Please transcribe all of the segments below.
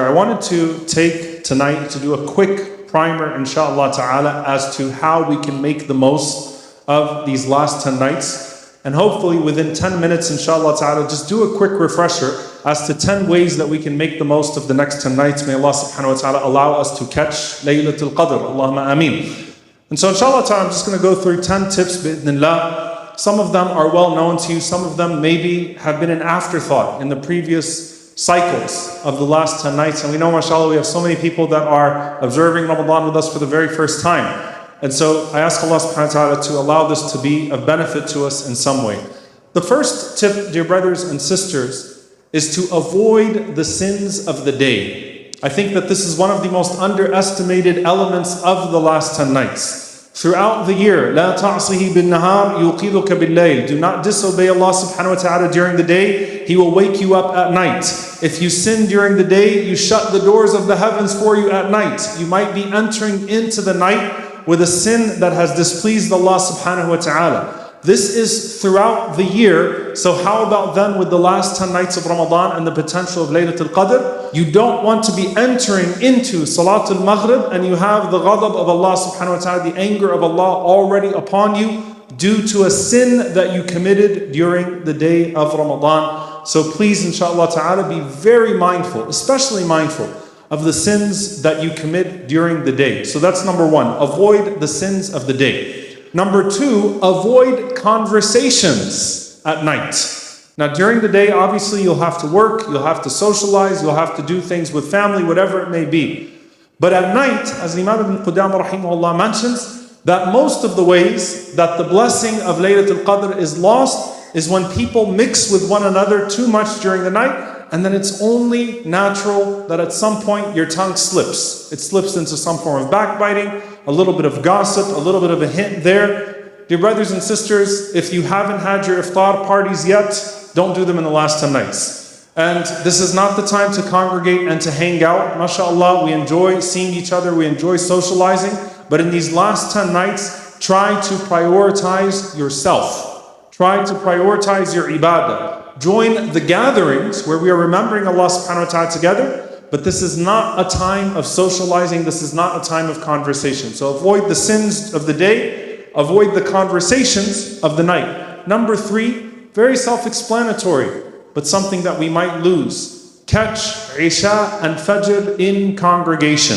I wanted to take tonight to do a quick primer, inshallah ta'ala, as to how we can make the most of these last 10 nights. And hopefully within 10 minutes, inshallah ta'ala, just do a quick refresher as to 10 ways that we can make the most of the next 10 nights. May Allah subhanahu wa ta'ala allow us to catch Laylatul Qadr. Allahumma ameen. And so inshallah ta'ala, I'm just going to go through 10 tips, bi'idhnillah. Some of them are well known to you. Some of them maybe have been an afterthought in the previous cycles of the last 10 nights. And we know, mashallah, we have so many people that are observing Ramadan with us for the very first time. And so I ask Allah subhanahu wa ta'ala to allow this to be of benefit to us in some way. The first tip, dear brothers and sisters, is to avoid the sins of the day. I think that this is one of the most underestimated elements of the last 10 nights. Throughout the year, لا تعصه بالنهار يوقظك بالليل. Do not disobey Allah subhanahu wa ta'ala during the day. He will wake you up at night. If you sin during the day, you shut the doors of the heavens for you at night. You might be entering into the night with a sin that has displeased Allah subhanahu wa ta'ala. This is throughout the year. So how about then with the last 10 nights of Ramadan and the potential of Laylatul Qadr? You don't want to be entering into Salatul Maghrib and you have the ghadab of Allah subhanahu wa ta'ala, the anger of Allah already upon you due to a sin that you committed during the day of Ramadan. So please, inshallah ta'ala, be very mindful, especially mindful of the sins that you commit during the day. So that's number one, avoid the sins of the day. Number two, avoid conversations at night. Now during the day, obviously you'll have to work, you'll have to socialize, you'll have to do things with family, whatever it may be. But at night, as Imam ibn Qudamah rahimahullah mentions, that most of the ways that the blessing of Laylatul Qadr is lost is when people mix with one another too much during the night, and then it's only natural that at some point your tongue slips. It slips into some form of backbiting, a little bit of gossip, a little bit of a hint there. Dear brothers and sisters, if you haven't had your iftar parties yet, don't do them in the last 10 nights. And this is not the time to congregate and to hang out. MashaAllah, we enjoy seeing each other, we enjoy socializing. But in these last 10 nights, try to prioritize yourself. Try to prioritize your ibadah. Join the gatherings where we are remembering Allah subhanahu wa ta'ala together. But this is not a time of socializing. This is not a time of conversation. So avoid the sins of the day. Avoid the conversations of the night. Number three, very self-explanatory, but something that we might lose. Catch Isha and Fajr in congregation.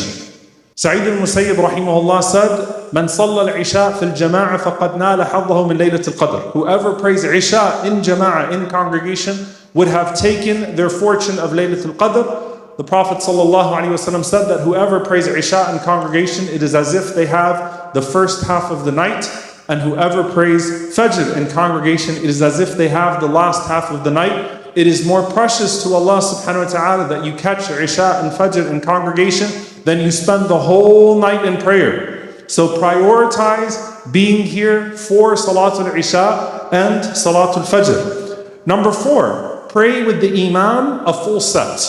Sa'id al-Musayyib rahimahullah said, "Man salla al-Isha fil jama'ah faqad nala haddahu min laylatil qadr." Whoever prays Isha in jama'ah, in congregation, would have taken their fortune of Laylatul Qadr. The Prophet ﷺ said that whoever prays Isha in congregation, it is as if they have the first half of the night. And whoever prays Fajr in congregation, it is as if they have the last half of the night. It is more precious to Allah subhanahu wa ta'ala that you catch Isha and Fajr in congregation than you spend the whole night in prayer. So prioritize being here for Salatul Isha and Salatul Fajr. Number four, pray with the Imam a full set.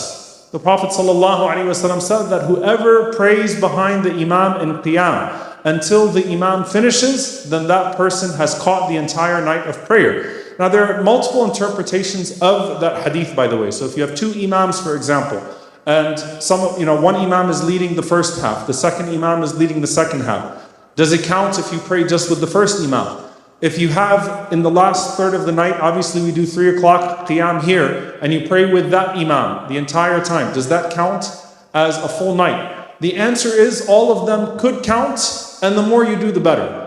The Prophet ﷺ said that whoever prays behind the Imam in Qiyam until the Imam finishes, then that person has caught the entire night of prayer. Now there are multiple interpretations of that hadith, by the way. So if you have two Imams, for example, and one Imam is leading the first half, the second Imam is leading the second half, does it count if you pray just with the first Imam? If you have in the last third of the night, obviously we do 3 o'clock Qiyam here, and you pray with that Imam the entire time, does that count as a full night? The answer is all of them could count, and the more you do, the better.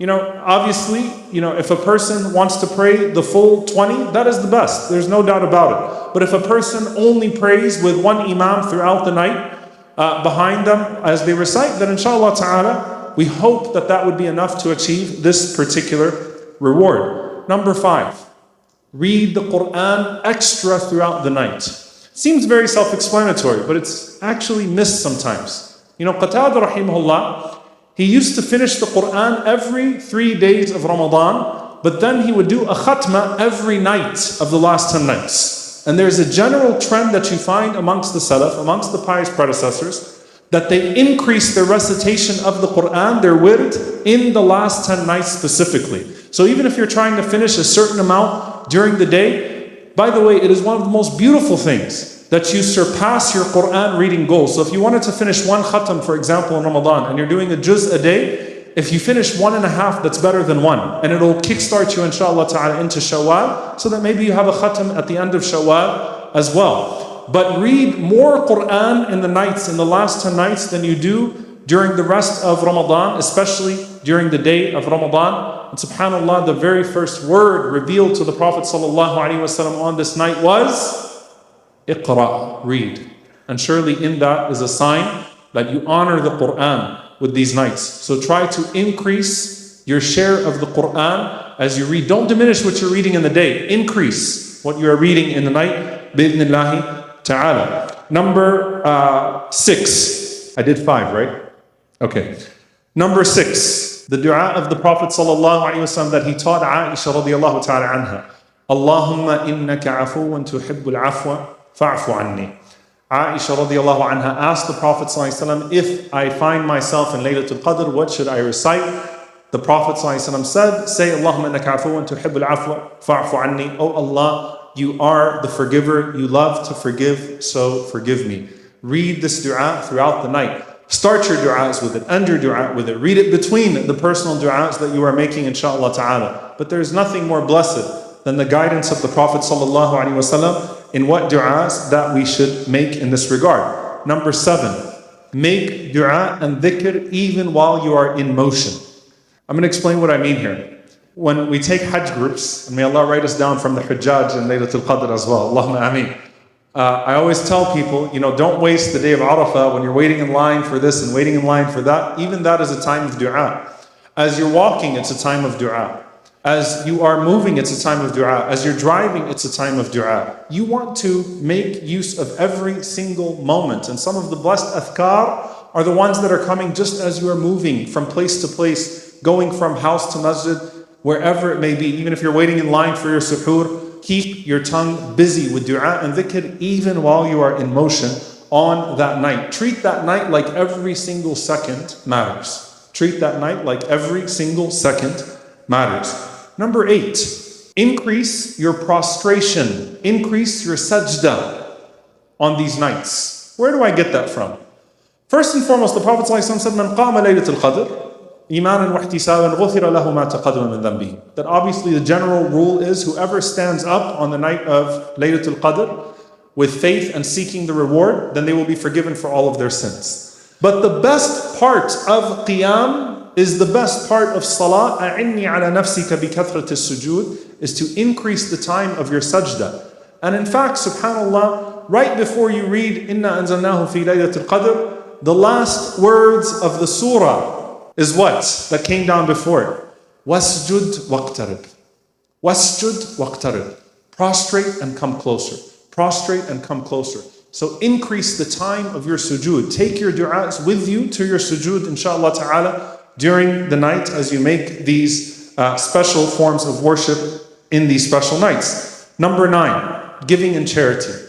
Obviously, if a person wants to pray the full 20, that is the best. There's no doubt about it. But if a person only prays with one Imam throughout the night, behind them as they recite, then inshallah ta'ala, we hope that that would be enough to achieve this particular reward. Number five, read the Quran extra throughout the night. Seems very self-explanatory, but it's actually missed sometimes. Qatada rahimahullah, he used to finish the Quran every 3 days of Ramadan, but then he would do a khatma every night of the last 10 nights. And there's a general trend that you find amongst the Salaf, amongst the pious predecessors, that they increase their recitation of the Quran, their wird, in the last 10 nights specifically. So even if you're trying to finish a certain amount during the day, by the way, it is one of the most beautiful things that you surpass your Quran reading goal. So if you wanted to finish one khatam, for example, in Ramadan, and you're doing a juz a day, if you finish 1.5, that's better than 1. And it'll kickstart you, inshallah ta'ala, into Shawwal, so that maybe you have a khatam at the end of Shawwal as well. But read more Quran in the nights, in the last 10 nights, than you do during the rest of Ramadan, especially during the day of Ramadan. And subhanAllah, the very first word revealed to the Prophet ﷺ on this night was Iqra, read. And surely in that is a sign that you honor the Quran with these nights. So try to increase your share of the Quran as you read. Don't diminish what you're reading in the day. Increase what you are reading in the night. Bi-idhnillahi ta'ala. Number 6. I did 5, right? Okay. Number 6. The dua of the Prophet ﷺ that he taught Aisha radiallahu ta'ala anha. Allahumma innaka afuwan tuhibbul afwa fa'fu anni. Aisha radiallahu anha asked the Prophet ﷺ, if I find myself in Laylatul Qadr, what should I recite? The Prophet ﷺ said, say Allahumma innaka afuwan tuhibbul afwa fa'fu anni. Oh Allah, you are the forgiver, you love to forgive, so forgive me. Read this dua throughout the night. Start your du'as with it, end your du'a with it. Read it between the personal du'as that you are making, inshaAllah ta'ala. But there is nothing more blessed than the guidance of the Prophet sallallahu alaihi wasallam in what du'as that we should make in this regard. Number 7, make du'a and dhikr even while you are in motion. I'm going to explain what I mean here. When we take Hajj groups, and may Allah write us down from the Hujjaj and Laylatul Qadr as well, Allahumma ameen. I always tell people, don't waste the day of Arafah when you're waiting in line for this and waiting in line for that. Even that is a time of du'a. As you're walking, it's a time of du'a. As you are moving, it's a time of du'a. As you're driving, it's a time of du'a. You want to make use of every single moment. And some of the blessed adhkar are the ones that are coming just as you are moving from place to place, going from house to masjid, wherever it may be. Even if you're waiting in line for your suhoor, keep your tongue busy with du'a and dhikr even while you are in motion on that night. Treat that night like every single second matters. Treat that night like every single second matters. Number 8, increase your prostration. Increase your sajda on these nights. Where do I get that from? First and foremost, the Prophet ﷺ said, Man qama laylatul qadr, imanan wa ihtisaban ghufira lahu ma taqaddama min dhanbihi. That obviously the general rule is whoever stands up on the night of Laylatul Qadr with faith and seeking the reward, then they will be forgiven for all of their sins. But the best part of qiyam is the best part of salah, a'inni ala nafsika bi kathrati as-sujud, is to increase the time of your sajda. And in fact, subhanallah, right before you read inna anzalnahu fi laylatul qadr, the last words of the surah is what? That came down before it. Wasjud waqtarib. Wasjud waqtarib. Prostrate and come closer. Prostrate and come closer. So increase the time of your sujood. Take your du'as with you to your sujood, inshaAllah ta'ala, during the night as you make these special forms of worship in these special nights. Number 9, giving and charity.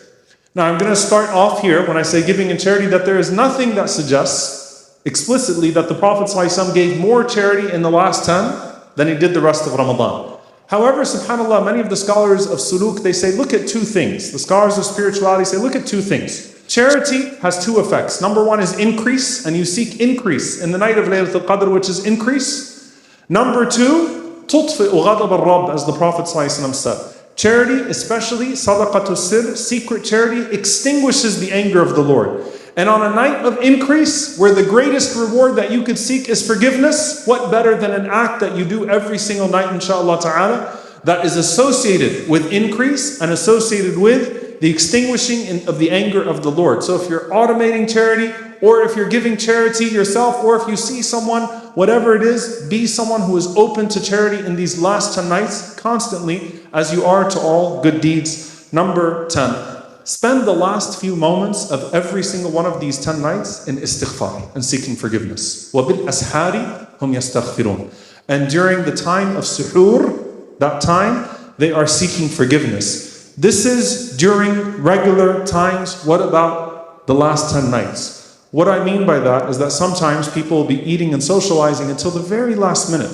Now I'm going to start off here when I say giving and charity that there is nothing that suggests explicitly that the Prophet ﷺ gave more charity in the last 10 than he did the rest of Ramadan. However, subhanAllah, many of the scholars of suluk, they say, look at 2 things. The scholars of spirituality say, look at 2 things. Charity has 2 effects. Number 1 is increase, and you seek increase in the night of Laylatul Qadr, which is increase. Number 2, tutfi'u ghadab al-Rabb, as the Prophet ﷺ said. Charity, especially sadaqatul sir, secret charity, extinguishes the anger of the Lord. And on a night of increase, where the greatest reward that you could seek is forgiveness, what better than an act that you do every single night, inshaAllah ta'ala, that is associated with increase and associated with the extinguishing of the anger of the Lord. So if you're automating charity, or if you're giving charity yourself, or if you see someone, whatever it is, be someone who is open to charity in these last 10 nights constantly, as you are to all good deeds. Number 10. Spend the last few moments of every single one of these 10 nights in istighfar and seeking forgiveness. وَبِالْأَسْحَارِ هُمْ يَسْتَغْفِرُونَ. And during the time of suhoor, that time, they are seeking forgiveness. This is during regular times. What about the last 10 nights? What I mean by that is that sometimes people will be eating and socializing until the very last minute.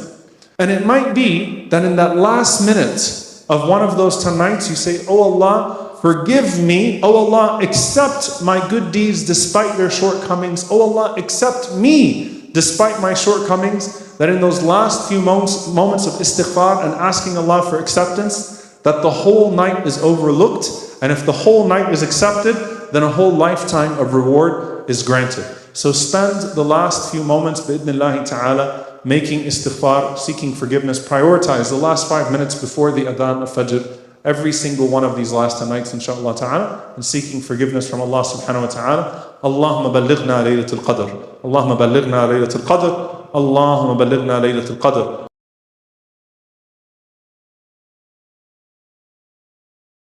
And it might be that in that last minute of one of those 10 nights, you say, Oh Allah, forgive me. Oh Allah, accept my good deeds despite their shortcomings. Oh Allah, accept me despite my shortcomings. That in those last few moments of istighfar and asking Allah for acceptance, that the whole night is overlooked. And if the whole night is accepted, then a whole lifetime of reward is granted. So spend the last few moments, bi'idhnillahi ta'ala, making istighfar, seeking forgiveness. Prioritize the last 5 minutes before the adhan of Fajr, every single one of these last 10 nights, inshaAllah ta'ala, and seeking forgiveness from Allah subhanahu wa ta'ala. Allahumma ballighna laylatul qadr. Allahumma ballighna laylatul qadr. Allahumma ballighna laylatul qadr.